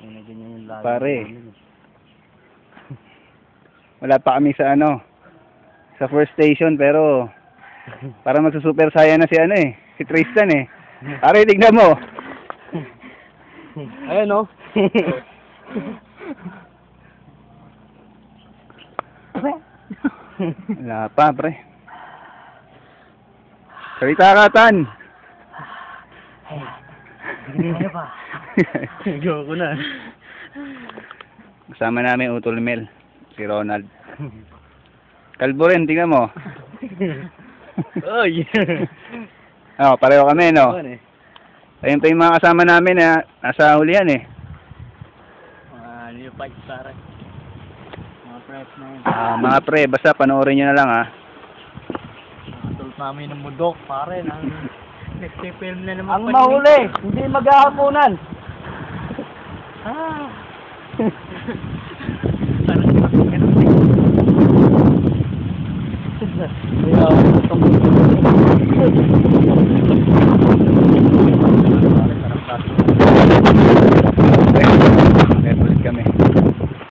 Ganyan yung lagi. Pare. Wala pa kami sa sa first station, pero para magsusuper saya na si si Tristan eh. Pare, tignan mo. Ayan o. Wala pa, pre. Salita ka, Tan. Ano pa? Ayoko na. Kasama namin Utol Mel, si Ronald. Kalbo rin, tingnan mo. Oy! Pareho kami, no? Ayun pa yung mga kasama namin na nasa hulihan eh. Ano yung fight, pare? Mga prep na yun. Mga pre, basta panoorin nyo na lang Tulad namin ng mudok, pare. Nag-film na naman. Ang mahuli, hindi maghahaponan.